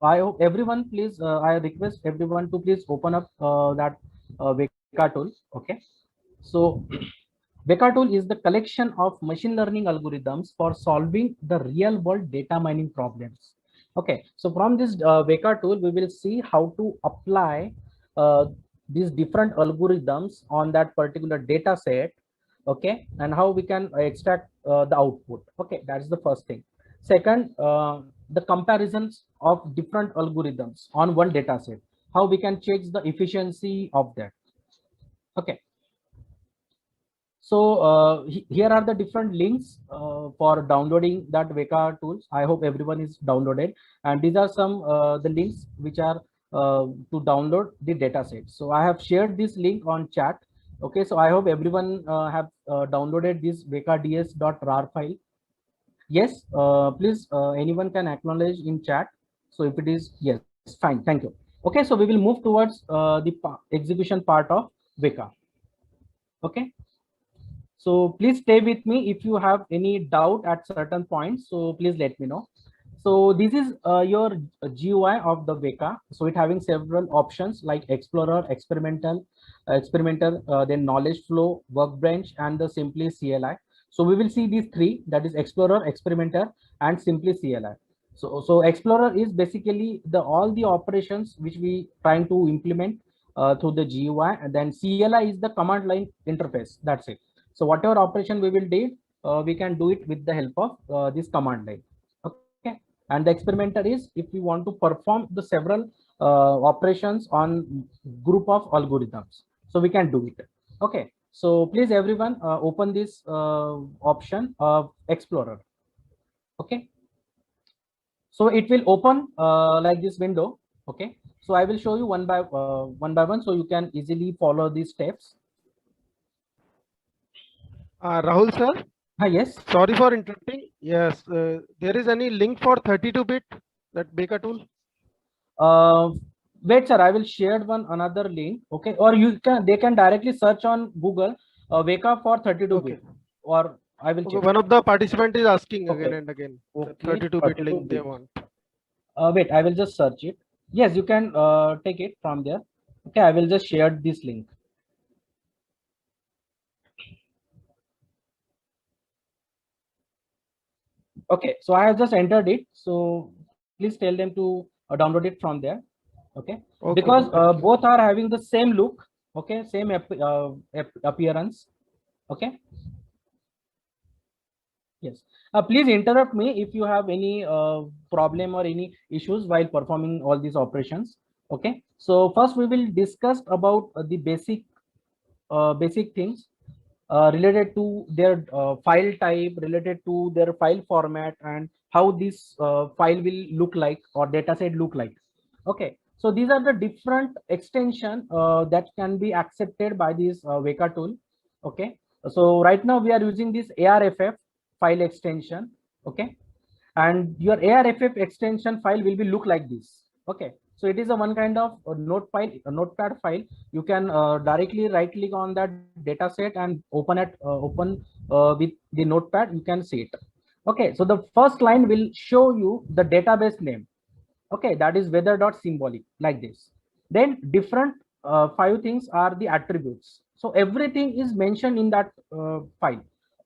I hope everyone please, I request everyone to please open up that Veka tool. Okay. So Veka tool is the collection of machine learning algorithms for solving the real world data mining problems. Okay. So from this Veka tool, we will see how to apply uh, these different algorithms on that particular data set. Okay. And how we can extract the output. Okay. That's the first thing. Second, the comparisons of different algorithms on one data set, how we can check the efficiency of that. Okay. So here are the different links for downloading that Veka tools. I hope everyone is downloaded, and these are some the links which are to download the data set. So I have shared this link on chat. Okay, so I hope everyone have downloaded this vekads.rar file. Yes, please, anyone can acknowledge in chat. So if it is yes, fine, thank you. Okay, so we will move towards the execution part of Veka. Okay, so please stay with me if you have any doubt at certain points. So please let me know. So this is your GUI of the Veka. So it having several options like Explorer, Experimenter, then Knowledge Flow, Workbench, and the Simply CLI. So we will see these three, that is Explorer, Experimenter, and Simply CLI. So Explorer is basically the all the operations which we trying to implement through the GUI, and then CLI is the command line interface. That's it. So whatever operation we will do, we can do it with the help of this command line. Okay. And the experimenter is if we want to perform the several operations on group of algorithms. So we can do it. Okay. So please everyone open this option of Explorer. Okay. So it will open like this window. Okay. So I will show you one by one so you can easily follow these steps. Rahul sir, Yes. sorry for interrupting. Yes, there is any link for 32-bit that Baker tool? Uh, wait, sir. I will share one another link. Okay, or you can they can directly search on Google Weka for 32 Okay. bit, or I will Okay. check. One of the participant is asking again Okay, and again the okay, 32-bit 32 link they bit. want. Wait, I will just search it. Yes, you can take it from there. Okay, I will just share this link. Okay, so I have just entered it. So please tell them to download it from there. Okay, Okay. because Thank you. both are having the same look. Okay, same appearance. Okay. Yes. Please interrupt me if you have any problem or any issues while performing all these operations. Okay. So first we will discuss about the basic things related to their file type, related to their file format, and how this file will look like or data set look like. Okay. So these are the different extension that can be accepted by this Weka tool. Okay. So right now we are using this ARFF file extension. Okay. And your ARFF extension file will be look like this. Okay. So it is a one kind of a notepad file. You can directly right click on that data set and open with the notepad. You can see it. Okay. So the first line will show you the database name. Okay, that is weather.symbolic like this. Then different five things are the attributes. So everything is mentioned in that file.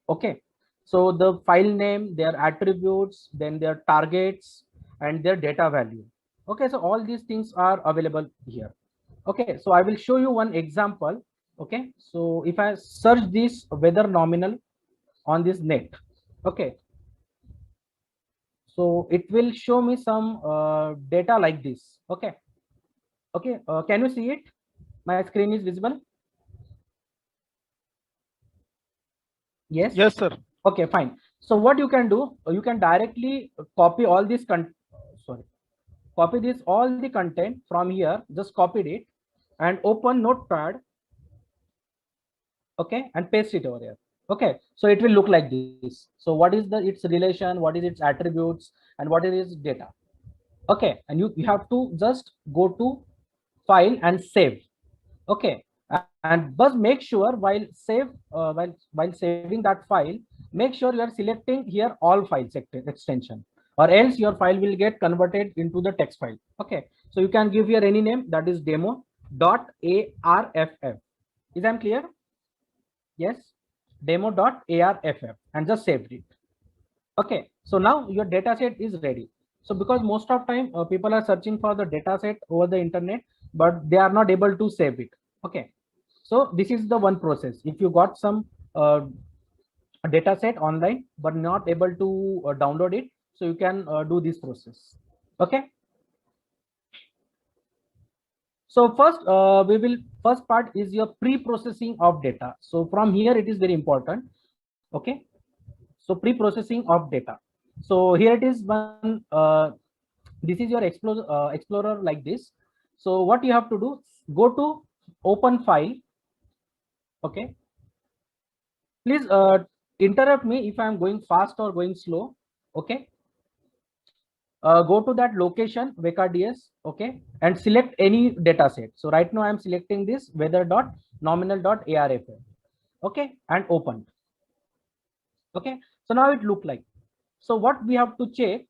Okay, so the file name, their attributes, then their targets, and their data value. Okay, so all these things are available here. Okay, so I will show you one example. Okay, so if I search this weather nominal on this net, okay, so it will show me some data like this. Okay. Okay. Can you see it? My screen is visible. Yes. Yes, sir. Okay, fine. So what you can do, you can directly copy all this sorry, copy this all the content from here. Just copied it and open Notepad. Okay, and paste it over here. Okay, so it will look like this. So what is the its relation? What is its attributes? And what is its data? Okay, and you have to just go to file and save. Okay, and but make sure while saving that file, make sure you are selecting here all files extension. or else your file will get converted into the text file. Okay, so you can give here any name, that is demo.arff. Is that clear? Yes, demo.arff, and just saved it. Okay, so now your data set is ready. So because most of time people are searching for the data set over the internet, but they are not able to save it. Okay, so this is the one process. If you got some data set online but not able to download it, so you can do this process. Okay, so first part is your pre-processing of data. So from here it is very important. Okay, so pre-processing of data. So here it is one this is your explorer like this. So what you have to do, go to open file. Okay, please interrupt me if I am going fast or going slow. Okay, go to that location WekaDS. Okay, and select any data set. So right now I am selecting this weather.nominal.arff. Okay, and open. Okay, so now it look like. So what we have to check,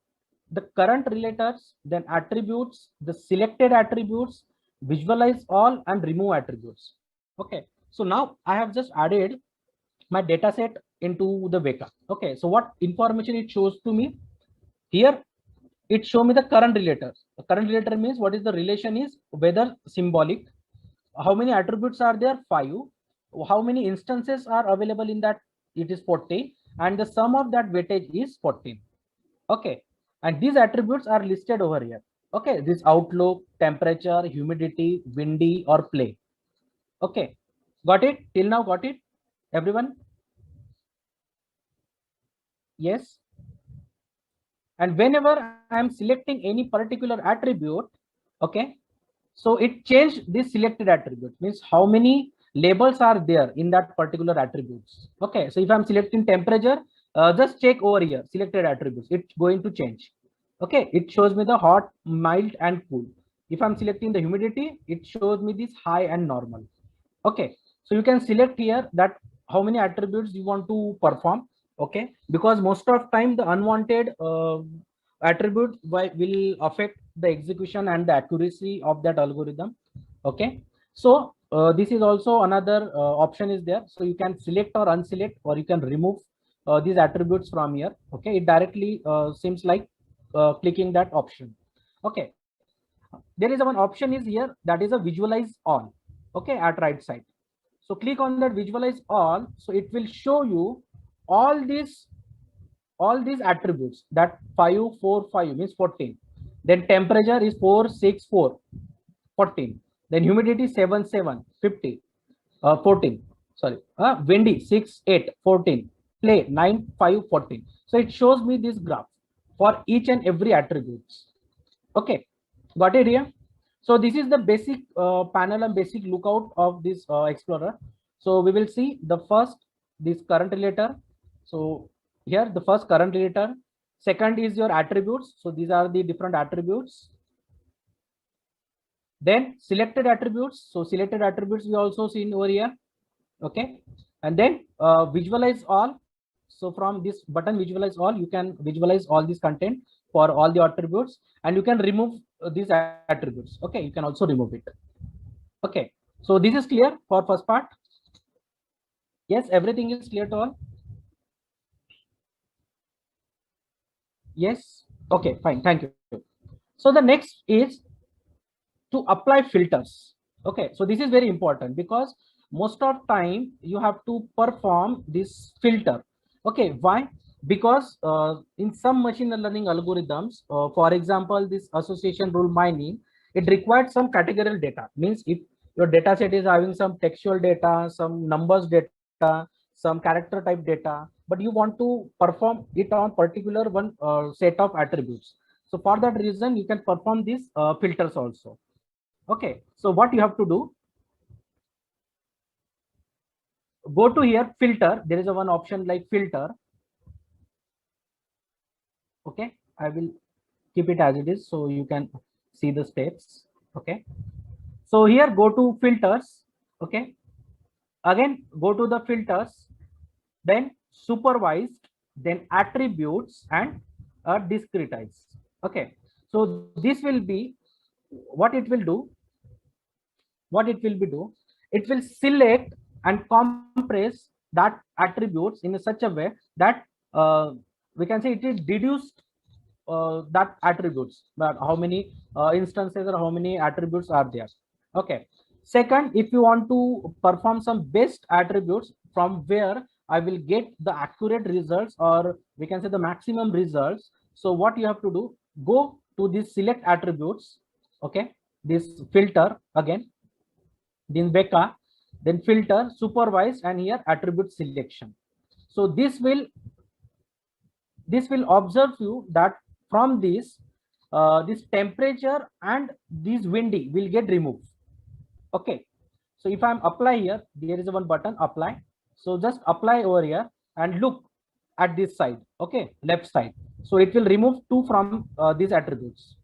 the current relators, then attributes, the selected attributes, visualize all, and remove attributes. Okay, so now I have just added my data set into the Weka. Okay, so what information it shows to me here, it show me the current relators. The current relator means what is the relation is whether symbolic, how many attributes are there, 5, how many instances are available in that, it is 14, and the sum of that weightage is 14. Okay, and these attributes are listed over here. Okay, this outlook, temperature, humidity, windy, or play. Okay, got it till now? Got it, everyone? Yes. And whenever I am selecting any particular attribute, okay, so it changed this selected attribute, means how many labels are there in that particular attributes. Okay, so if I'm selecting temperature, just check over here, selected attributes, it's going to change. Okay, it shows me the hot, mild, and cool. If I'm selecting the humidity, it shows me this high and normal. Okay, so you can select here that how many attributes you want to perform. Okay, because most of time the unwanted attribute will affect the execution and the accuracy of that algorithm. Okay, so this is also another option is there, so you can select or unselect, or you can remove these attributes from here. Okay, it directly seems like clicking that option. Okay, there is a one option is here, that is a visualize all. Okay, at right side, so click on that visualize all, so it will show you all these attributes, that 5 4 5 means 14, then temperature is 4 6 4 14, then humidity 7 7 50, 14, sorry, windy 6 8 14, play 9 5 14. So it shows me this graph for each and every attributes. Okay, got it here? So this is the basic panel and basic lookout of this explorer. So we will see the first, this current relator. So here the first current relator, second is your attributes, so these are the different attributes. Then selected attributes, so selected attributes we also seen over here. Okay, and then visualize all. So from this button visualize all, you can visualize all this content for all the attributes, and you can remove these attributes. Okay, you can also remove it. Okay, so this is clear for first part. Yes, everything is clear to all. Yes, okay, fine, thank you. So the next is to apply filters. Okay, so this is very important because most of time you have to perform this filter. Okay, why? Because in some machine learning algorithms, for example, this association rule mining, it requires some categorical data. Means if your data set is having some textual data, some numbers data, some character type data, but you want to perform it on particular one set of attributes. So for that reason, you can perform these filters also. Okay, so what you have to do, go to here filter, there is a one option like filter. Okay, I will keep it as it is so you can see the steps. Okay, so here go to filters. Okay, again go to the filters, then supervised, then attributes, and discretize. Okay, so this will be what it will do. What it will be do? It will select and compress that attributes in such a way that we can say it is deduced that attributes, but how many instances or how many attributes are there. Okay, second, if you want to perform some best attributes from where I will get the accurate results, or we can say the maximum results, so what you have to do, go to this select attributes. Okay, this filter again, then Becca, then filter, supervise, and here attribute selection. So this will observe you that from this temperature and this windy will get removed. Okay, so if I'm apply here, there is one button apply. So just apply over here and look at this side. Okay, left side. So it will remove two from these attributes.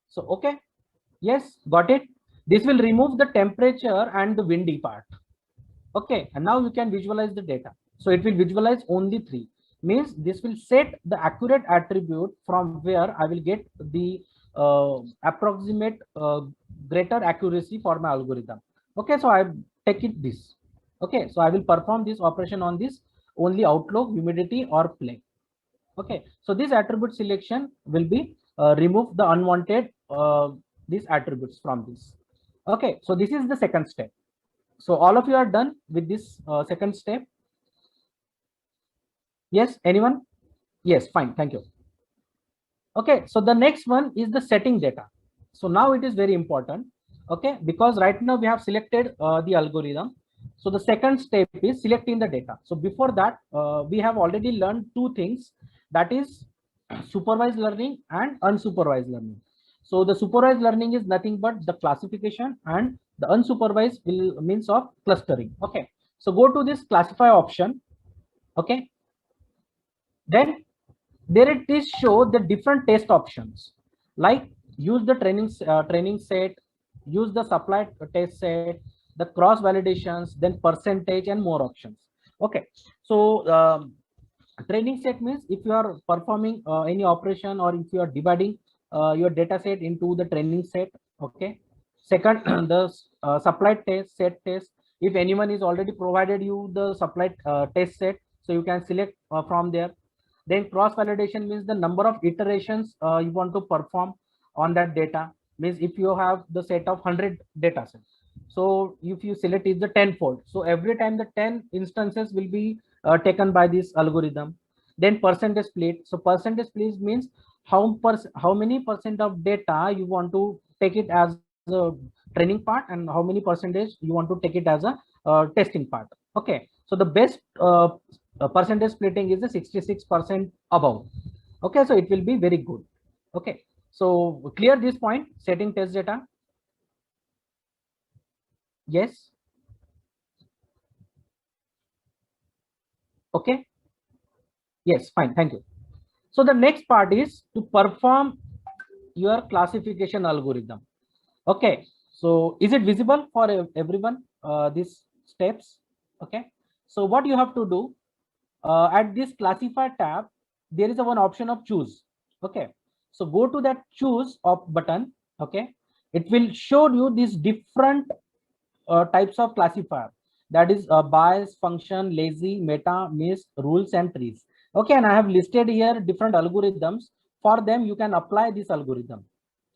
So okay, yes, got it. This will remove the temperature and the windy part. Okay, and now you can visualize the data. So it will visualize only three. Means this will set the accurate attribute from where I will get the approximate greater accuracy for my algorithm. Okay, so I take it this. Okay, so I will perform this operation on this only outlook, humidity, or play. Okay, so this attribute selection will be remove the unwanted these attributes from this. Okay, so this is the second step. So all of you are done with this second step. Yes, anyone? Yes, fine, thank you. Okay, so the next one is the setting data. So now it is very important. Okay, because right now we have selected the algorithm. So the second step is selecting the data. So before that, we have already learned two things, that is supervised learning and unsupervised learning. So the supervised learning is nothing but the classification, and the unsupervised will means of clustering. Okay, so go to this classify option. Okay, then there it is show the different test options, like use the training set, use the supply test set, the cross validations, then percentage, and more options. Okay, so training set means if you are performing any operation, or if you are dividing your data set into the training set. Okay, second the supply test set test, if anyone is already provided you the supply test set, so you can select from there. Then cross validation means the number of iterations you want to perform on that data. Means if you have the set of 100 data sets, so if you select is the 10-fold, so every time the 10 instances will be taken by this algorithm. Then percentage split, so percentage split means how many percent of data you want to take it as a training part, and how many percentage you want to take it as a testing part. Okay, so the best percentage splitting is the 66% above. Okay, so it will be very good. Okay, so clear this point, setting test data. Yes. Okay, yes, fine, thank you. So the next part is to perform your classification algorithm. Okay, so is it visible for everyone these steps? Okay, so what you have to do, at this classify tab, there is a one option of choose. Okay, so go to that choose of button. Okay, it will show you these different types of classifier, that is bias, function, lazy, meta, miss, rules, and trees. Okay, and I have listed here different algorithms. For them you can apply this algorithm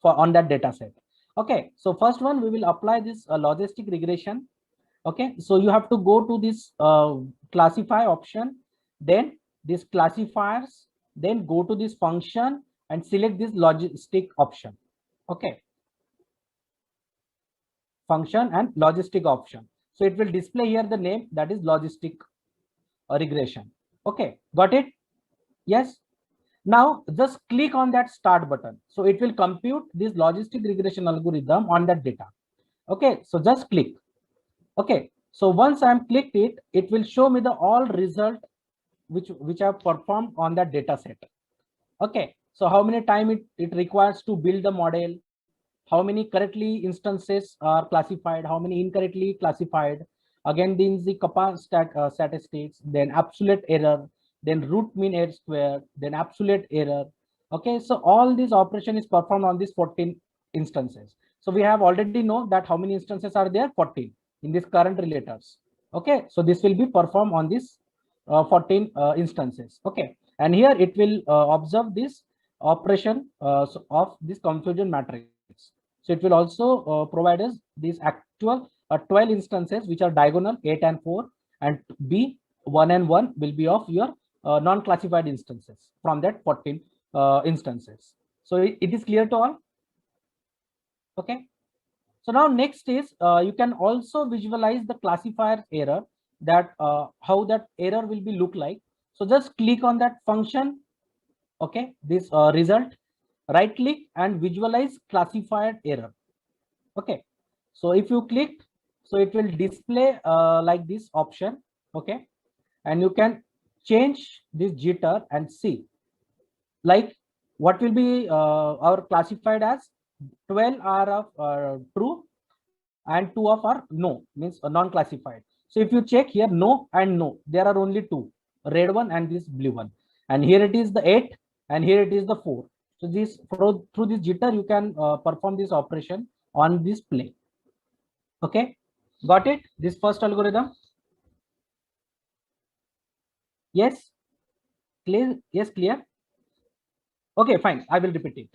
for on that data set. Okay, so first one we will apply this logistic regression. Okay, so you have to go to this classify option, then this classifiers, then go to this function and select this logistic option. Okay, function and logistic option. So it will display here the name, that is logistic regression. Okay, got it? Yes. Now just click on that start button. So it will compute this logistic regression algorithm on that data. Okay, so just click. Okay, so once I'm clicked it, it will show me the all result which I've performed on that data set. Okay, so how many time it requires to build the model, how many correctly instances are classified, how many incorrectly classified, again then the kappa statistics, then absolute error, then root mean error square, then absolute error. Okay, so all these operation is performed on these 14 instances. So we have already know that how many instances are there, 14 in this current relators. Okay, so this will be performed on this 14 instances. Okay, and here it will observe this operation of this confusion matrix. So it will also provide us these actual 12 instances which are diagonal 8 and 4, and B 1 and 1 will be of your non-classified instances from that 14 instances. So it is clear to all. Okay. So now next is you can also visualize the classifier error, that how that error will be look like. So just click on that function. Okay, this result, right click and visualize classified error. Okay, so if you click, so it will display like this option. Okay, and you can change this jitter and see like what will be our classified as 12 are of true and 2 of are no, means non-classified. So if you check here, no and no, there are only two, red one and this blue one, and here it is the 8 and here it is the 4. So this through this jitter you can perform this operation on this plane. Okay, got it? This first algorithm. Yes, clear? Yes, clear. Okay, fine, I will repeat it.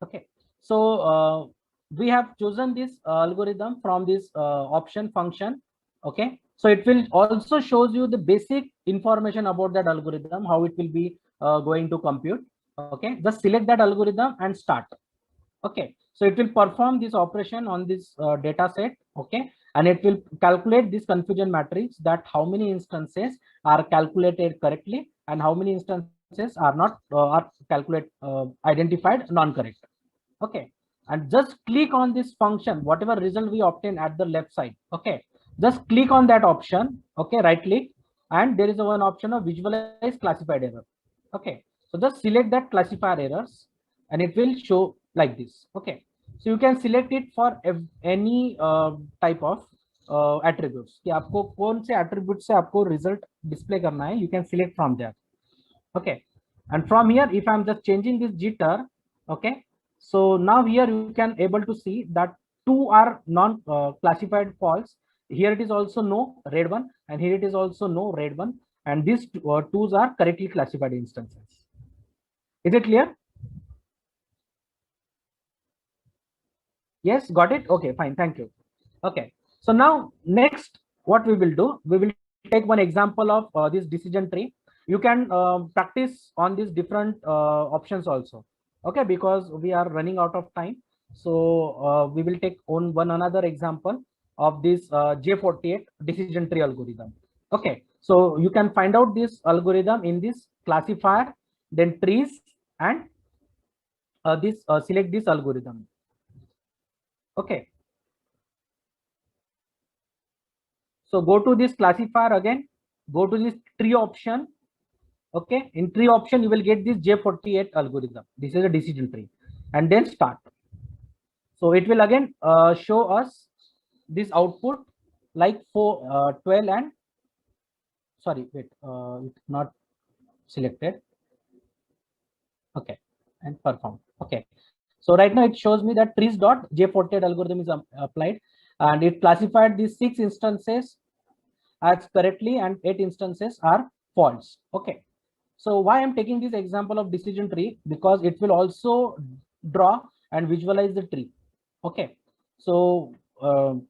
Okay, so we have chosen this algorithm from this option function. Okay, so it will also shows you the basic information about that algorithm, how it will be going to compute. Okay, just select that algorithm and start. Okay, so it will perform this operation on this data set. Okay, and it will calculate this confusion matrix, that how many instances are calculated correctly and how many instances are not identified non-correct. Okay, and just click on this function, whatever result we obtain at the left side. Okay, just click on that option. Okay, right click, and there is one option of visualize classified error. Okay, so just select that classifier errors and it will show like this. Okay, so you can select it for any type of attributes कि आपको कौन से attribute से आपको result display करना है, you can select from there. Okay, and from here if I'm just changing this jitter, okay, so now here you can able to see that two are non classified false. Here it is also no red one, and here it is also no red one, and these twos are correctly classified instances. Is it clear? Yes, got it. Okay, fine, thank you. Okay, so now next what we will do, we will take one example of this decision tree. You can practice on these different options also. Okay, because we are running out of time, so we will take on one another example of this J48 decision tree algorithm. Okay, so you can find out this algorithm in this classifier, then trees, and this select this algorithm. Okay, so go to this classifier again, go to this tree option. Okay, in tree option you will get this J48 algorithm. This is a decision tree, and then start. So it will again show us this output like for 12 and sorry, wait, it's not selected. Okay, and perform. Okay, so right now it shows me that trees dot J48 algorithm is applied, and it classified these 6 instances as correctly and 8 instances are false. Okay, so why I'm taking this example of decision tree, because it will also draw and visualize the tree. Okay, so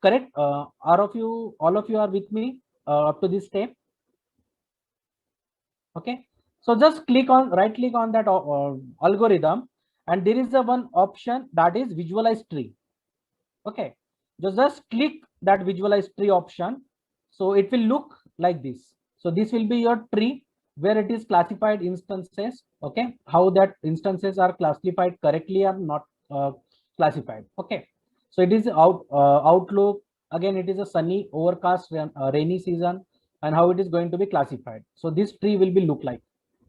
correct, all of you are with me up to this step. Okay, so just click on right click on that algorithm, and there is a one option that is visualize tree. Okay, just click that visualize tree option. So it will look like this. So this will be your tree where it is classified instances. Okay, how that instances are classified correctly or not classified. Okay, so it is outlook. Again, it is a sunny, overcast, rainy season, and how it is going to be classified. So this tree will be look like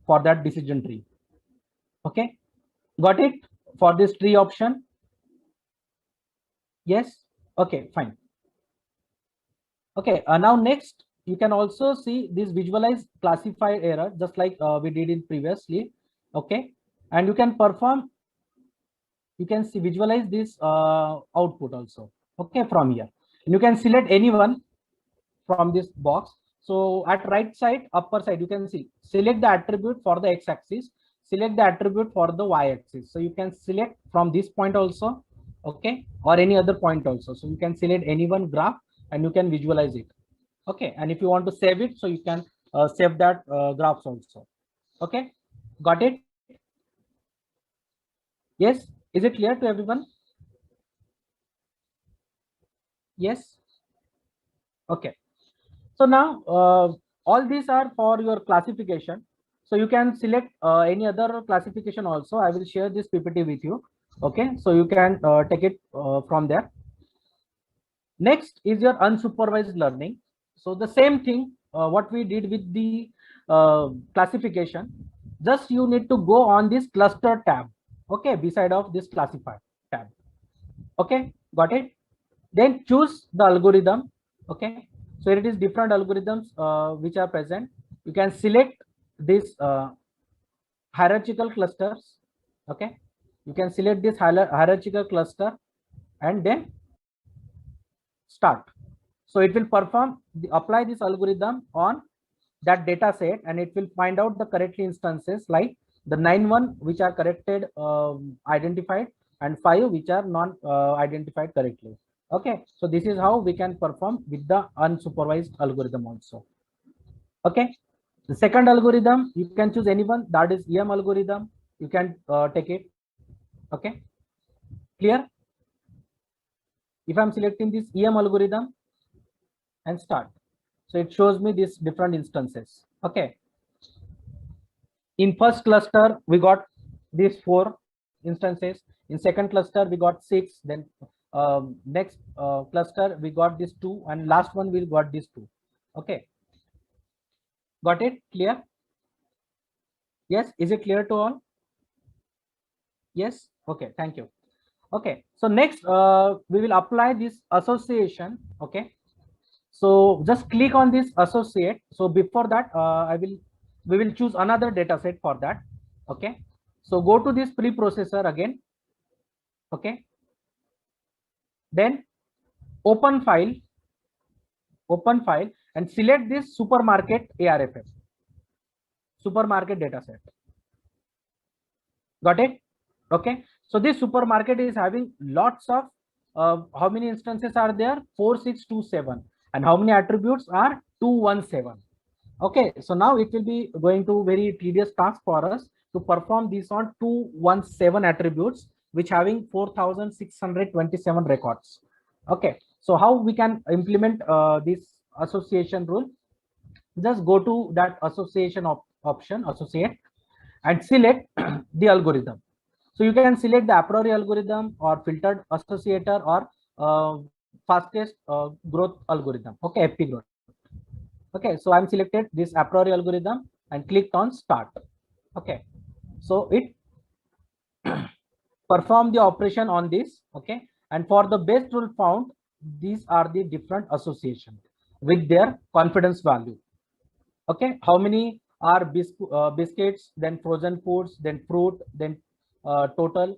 for that decision tree. Okay, got it for this tree option? Yes. Okay, fine. Okay, now next you can also see this visualize classified error, just like we did in previously. Okay, and you can perform, you can see visualize this output also. Okay, from here, and you can select anyone from this box. So at right side, upper side, you can see select the attribute for the x-axis, select the attribute for the y-axis. So you can select from this point also, okay, or any other point also. So you can select any one graph and you can visualize it. Okay, and if you want to save it, so you can save that graphs also. Okay, got it? Yes, is it clear to everyone? Yes. Okay. So now all these are for your classification. So you can select any other classification also. I will share this PPT with you. Okay, so you can take it from there. Next is your unsupervised learning. So the same thing what we did with the classification, just you need to go on this cluster tab. Okay, beside of this classified tab. Okay, got it? Then choose the algorithm. Okay, so it is different algorithms which are present. You can select this hierarchical clusters. Okay, you can select this hierarchical cluster and then start. So it will perform apply this algorithm on that data set, and it will find out the correctly instances like the 9 which are corrected identified, and 5 which are non identified correctly. Okay, so this is how we can perform with the unsupervised algorithm also. Okay, the second algorithm, you can choose anyone, that is EM algorithm. You can take it. Okay, clear? If I'm selecting this EM algorithm and start, so it shows me these different instances. Okay, in first cluster we got these 4 instances, in second cluster we got 6, then next cluster we got this 2, and last one we got this 2. Okay, got it? Clear? Yes, is it clear to all? Yes. Okay, thank you. Okay, so next we will apply this association. Okay, so just click on this associate. So before that we will choose another data set for that. Okay, so go to this preprocessor again. Okay, then open file and select this supermarket ARFF, supermarket data set. Got it? Okay, so this supermarket is having lots of how many instances are there? 4627, and how many attributes are 217. Okay, so now it will be going to very tedious task for us to perform this on 217 attributes which having 4627 records. Okay, so how we can implement this association rule? Just go to that association option, associate, and select the algorithm. So you can select the a priori algorithm or filtered associator or fastest growth algorithm. Okay, FP growth. Okay, so I'm selected this a priori algorithm and clicked on start. Okay, so it perform the operation on this. Okay, and for the best rule found, these are the different association with their confidence value. Okay, how many are biscuits, then frozen foods, then fruit, then total.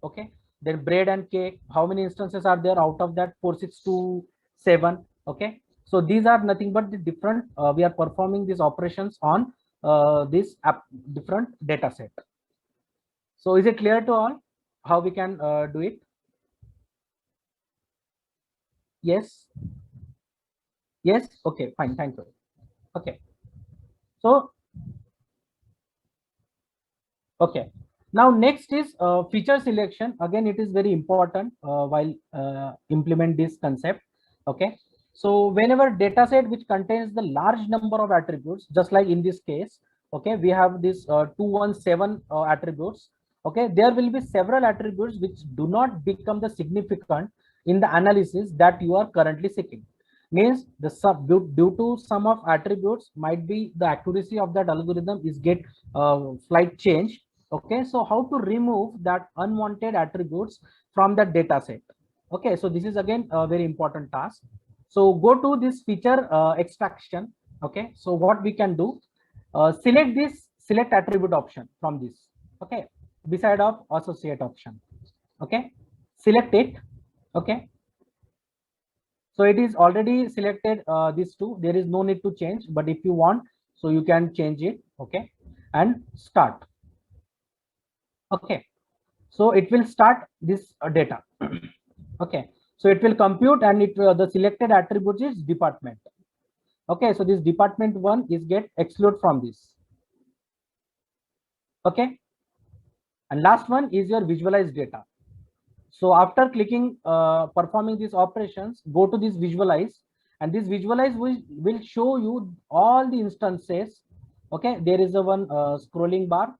Okay, then bread and cake, how many instances are there out of that? 4627. Okay, so these are nothing but the different we are performing these operations on this different data set. So is it clear to all how we can do it? Yes. Yes. Okay, fine, thank you. Okay, so okay, now next is feature selection. Again, it is very important while implement this concept. Okay, so whenever data set which contains the large number of attributes, just like in this case, okay, we have this 217 attributes. Okay, there will be several attributes which do not become the significant in the analysis that you are currently seeking. Means the due to some of attributes might be the accuracy of that algorithm is get slight change. Okay, so how to remove that unwanted attributes from the data set? Okay, so this is again a very important task. So go to this feature extraction. Okay, so what we can do, select this select attribute option from this. Okay, beside of associate option. Okay, select it. Okay, so it is already selected these two. There is no need to change, but if you want, so you can change it. Okay, and start. Okay, so it will start this data. Okay, so it will compute, and it the selected attribute is department. Okay, so this department one is get excluded from this. Okay, and last one is your visualized data. So after clicking performing these operations, go to this visualize, and this visualize will show you all the instances. Okay, there is a one scrolling bar,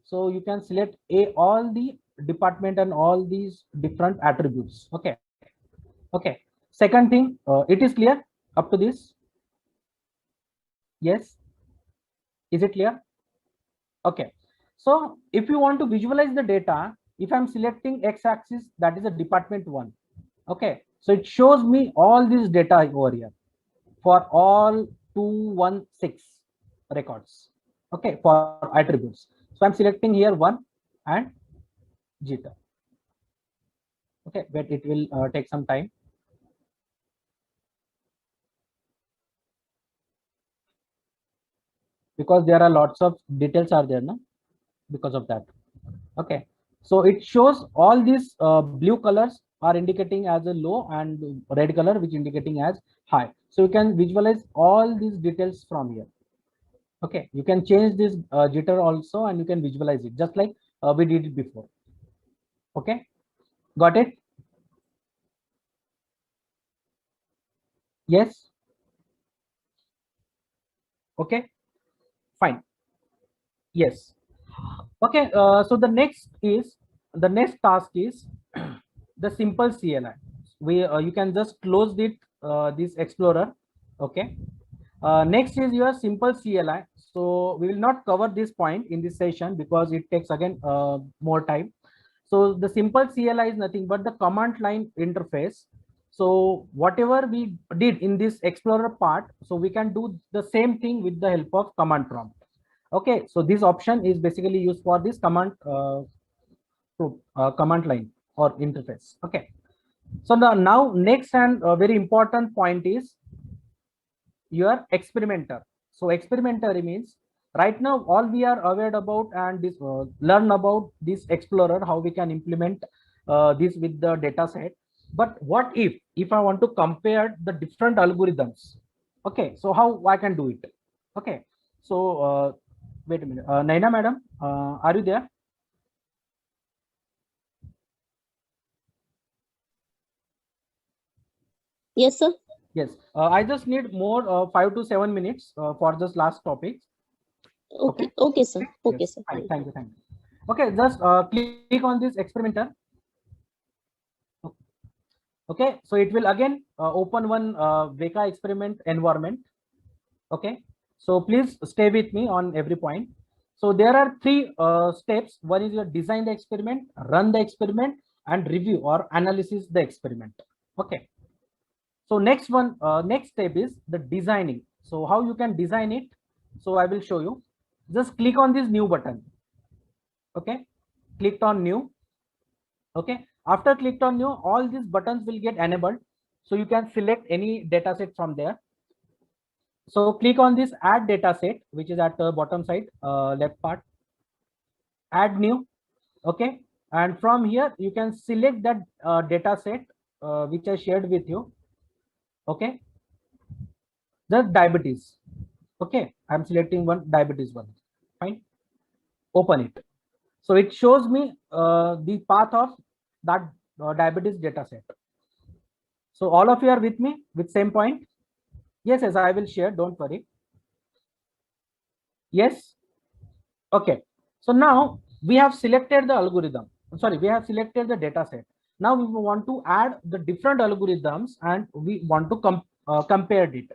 so you can select all the department and all these different attributes. Okay, okay. Second thing, it is clear up to this? Yes, is it clear? Okay, so if you want to visualize the data, if I'm selecting x-axis, that is a department one. Okay, so it shows me all this data over here for all 216 records. Okay, for attributes. So I'm selecting here one and jitter. Okay, but it will take some time. Because there are lots of details are there, no? Because of that. Okay, so it shows all these blue colors are indicating as a low and red color which indicating as high. So you can visualize all these details from here. Okay, you can change this jitter also, and you can visualize it just like we did it before. Okay, got it? Yes. Okay, fine. Yes. Okay, so the next task is the simple CLI. We you can just close it this explorer. Okay. Next is your simple CLI. So we will not cover this point in this session because it takes again more time. So the simple CLI is nothing but the command line interface. So whatever we did in this explorer part, so we can do the same thing with the help of command prompt. Okay, so this option is basically used for this command line or interface. Okay, so now next and very important point is your experimenter. So experimenter means right now all we are aware about and this learn about this explorer, how we can implement this with the data set. But what if I want to compare the different algorithms? Okay, so how I can do it? Okay, so wait a minute, Naina madam, are you there? Yes, sir. Yes, I just need more 5 to 7 minutes for this last topic. Okay. Okay, sir. Okay, Yes, sir. fine. Thank you. Thank you. Okay, just click on this experimenter. Okay, so it will again open one Weka experiment environment. Okay, so please stay with me on every point. So there are three steps. One is your design the experiment, run the experiment, and review or analysis the experiment. Okay, so next step is the designing. So how you can design it? So I will show you. Just click on this new button. Okay, clicked on new. Okay, after clicked on new, all these buttons will get enabled, so you can select any data set from there. So click on this add data set, which is at the bottom side left part, add new. Okay, and from here you can select that data set which I shared with you. Okay, the diabetes. Okay, I'm selecting one diabetes one. Fine, open it. So it shows me the path of that diabetes data set. So all of you are with me with same point? Yes, yes, I will share, don't worry. Yes. Okay, so now we have selected the algorithm. Sorry, we have selected the data set. Now we want to add the different algorithms and we want to compare it.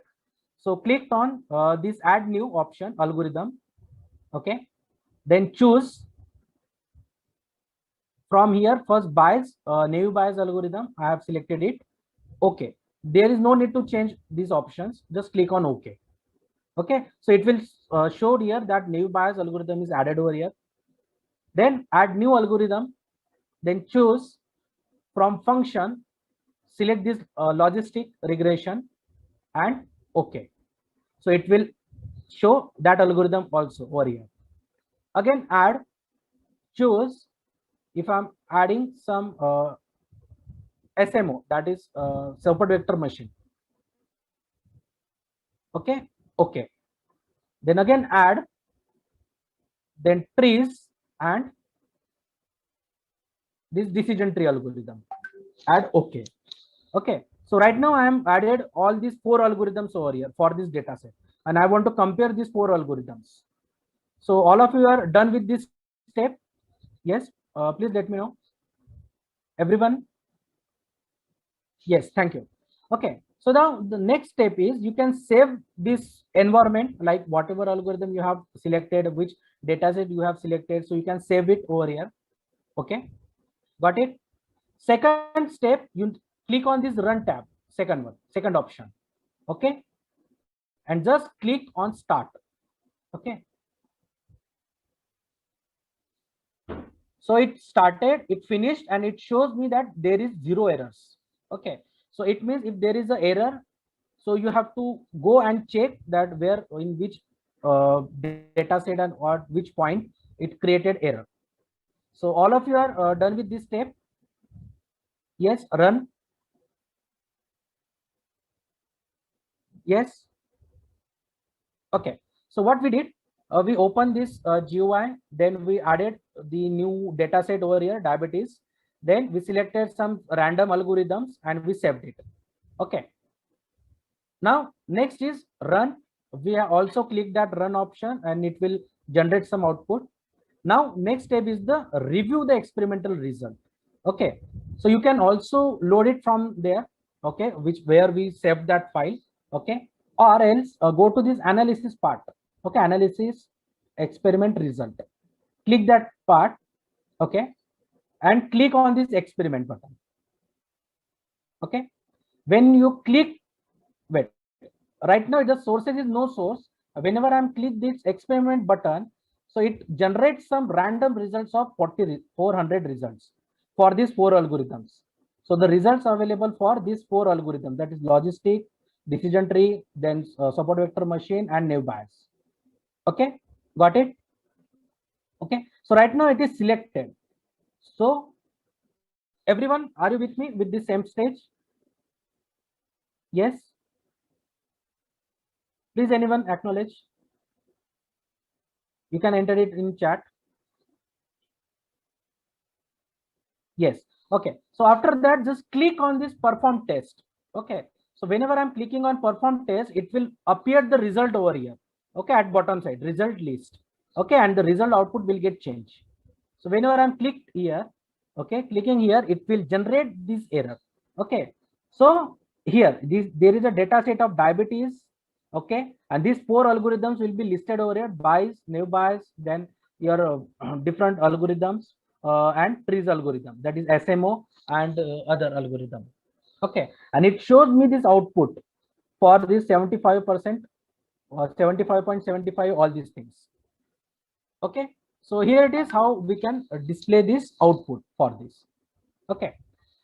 So click on this add new option algorithm. Okay, then choose from here first Bayes naive Bayes algorithm. I have selected it. Okay, there is no need to change these options. Just click on OK. Okay, so it will show here that naive Bayes algorithm is added over here. Then add new algorithm, then choose from function, select this logistic regression and OK. So it will show that algorithm also over here. Again, add, choose, if I'm adding some SMO, that is support vector machine. Okay, okay. Then again add, then trees and this decision tree algorithm. Add OK. Okay. So right now I am added all these 4 algorithms over here for this data set, and I want to compare these 4 algorithms. So all of you are done with this step? Yes. Please let me know. Everyone? Yes. Thank you. Okay. So now the next step is you can save this environment, like whatever algorithm you have selected, which data set you have selected. So you can save it over here. Okay. Got it? Second step, you click on this run tab, second option. Okay. And just click on start. Okay. So it started, it finished, and it shows me that there is 0 errors. Okay. So it means if there is an error, so you have to go and check that where, in which data set and or which point it created error. So all of you are done with this step. Yes, run. Yes. Okay. So what we did, we opened this GUI, then we added the new data set over here, diabetes. Then we selected some random algorithms and we saved it. Okay. Now next is run. We have also clicked that run option and it will generate some output. Now next step is the review the experimental result. Okay. So you can also load it from there. Okay, where we saved that file. Okay, or else go to this analysis part. Okay, analysis experiment result. Click that part. Okay, and click on this experiment button. Okay, when you click, wait, right now the sources is no source. Whenever I'm click this experiment button, so it generates some random results of 400 results for these 4 algorithms. So the results are available for these 4 algorithms, that is logistic, decision tree, then support vector machine and naive Bayes. Okay, got it? Okay, so right now it is selected. So everyone, are you with me with the same stage? Yes. Please anyone acknowledge. You can enter it in chat. Yes. Okay. So after that, just click on this perform test. Okay. So whenever I'm clicking on perform test, it will appear the result over here. Okay. At bottom side, result list. Okay. And the result output will get changed. So whenever I'm clicked here, okay, clicking here, it will generate this error. Okay. So here, there is a data set of diabetes. Okay. And these 4 algorithms will be listed over here: Bayes, naive Bayes, then your different algorithms. And trees algorithm, that is SMO and other algorithm. Okay, and it shows me this output for this 75% or 75.75, all these things. Okay, so here it is how we can display this output for this. Okay,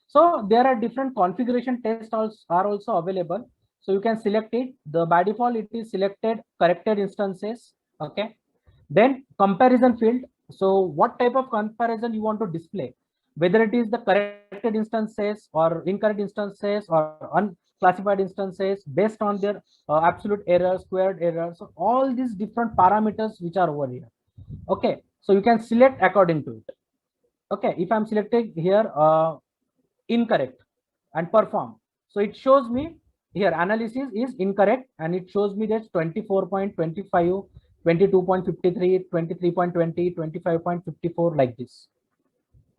so there are different configuration tests are also available. So you can select it. By default it is selected corrected instances. Okay, then comparison field. So what type of comparison you want to display, whether it is the corrected instances or incorrect instances or unclassified instances based on their absolute error, squared error. So all these different parameters which are over here. Okay, so you can select according to it. Okay, if I'm selecting here incorrect and perform, so it shows me here analysis is incorrect and it shows me that 24.25, 22.53, 23.20, 25.54, like this.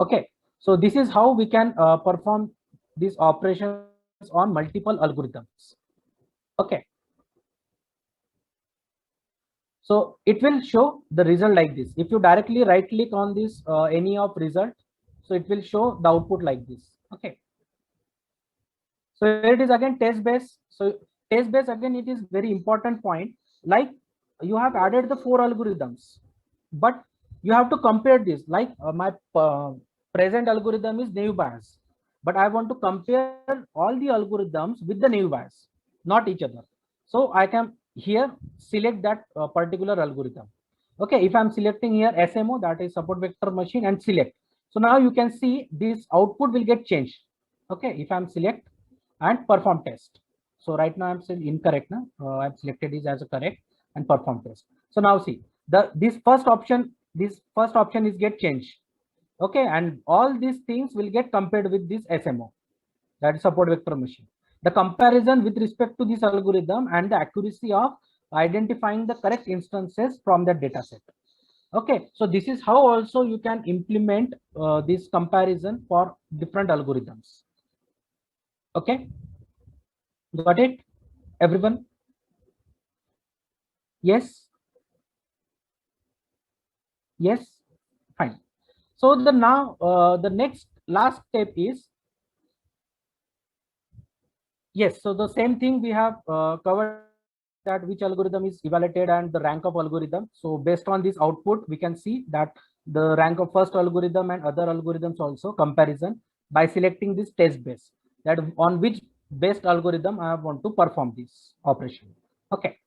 Okay, so this is how we can perform these operations on multiple algorithms. Okay, so it will show the result like this. If you directly right click on this any of result, so it will show the output like this. Okay, So here it is again test base. So test base again, it is very important point. Like you have added the 4 algorithms, but you have to compare this. Like my present algorithm is naive Bayes, but I want to compare all the algorithms with the naive Bayes, not each other. So I can here select that particular algorithm. Okay, if I'm selecting here SMO, that is support vector machine, and select. So now you can see this output will get changed. Okay, if I'm select and perform test. So right now I'm still incorrect now. I've selected this as a correct and perform test. So now see this first option is get changed. Okay, and all these things will get compared with this SMO, that is support vector machine. The comparison with respect to this algorithm and the accuracy of identifying the correct instances from the data set. Okay, so this is how also you can implement this comparison for different algorithms. Okay, got it, everyone? Yes, yes, fine. So the now the next last step is, yes, so the same thing we have covered, that which algorithm is evaluated and the rank of algorithm. So based on this output, we can see that the rank of first algorithm and other algorithms also comparison by selecting this test base, that on which best algorithm I want to perform this operation. Okay.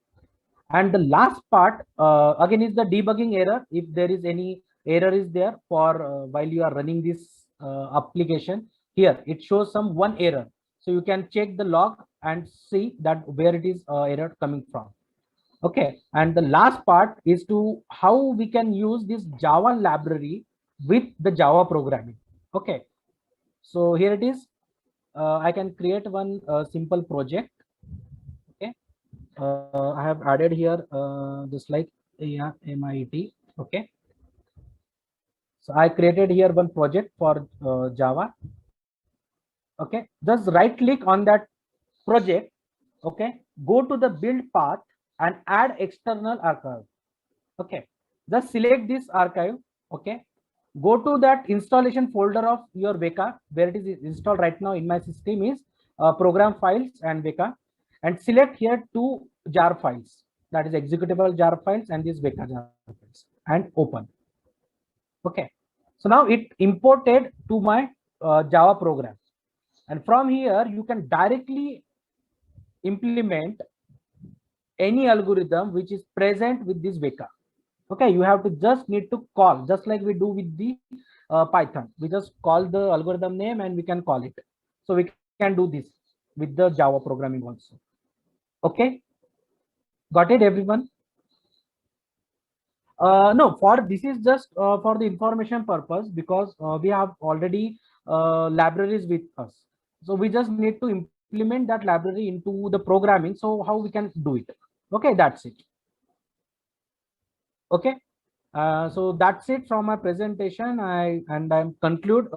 And the last part again is the debugging error. If there is any error is there for while you are running this application, here it shows some one error. So you can check the log and see that where it is error coming from. Okay, and the last part is to how we can use this Java library with the Java programming. Okay, so here it is. I can create one simple project. Okay, I have added here just like MIT. Okay, so I created here one project for Java. Okay, just right click on that project. Okay, go to the build path and add external archive. Okay, just select this archive. Okay, go to that installation folder of your Weka, where it is installed right now in my system is program files and Weka, and select here two jar files, that is executable jar files and these Weka jar files, and open. Okay, so now it imported to my Java program, and from here you can directly implement any algorithm which is present with this Weka. Okay, you have to just need to call, just like we do with the Python. We just call the algorithm name and we can call it. So we can do this with the Java programming also. Okay, got it, everyone? No, for this is just for the information purpose, because we have already libraries with us. So we just need to implement that library into the programming. So how we can do it? Okay, that's it. Okay, so that's it from my presentation. I'm conclude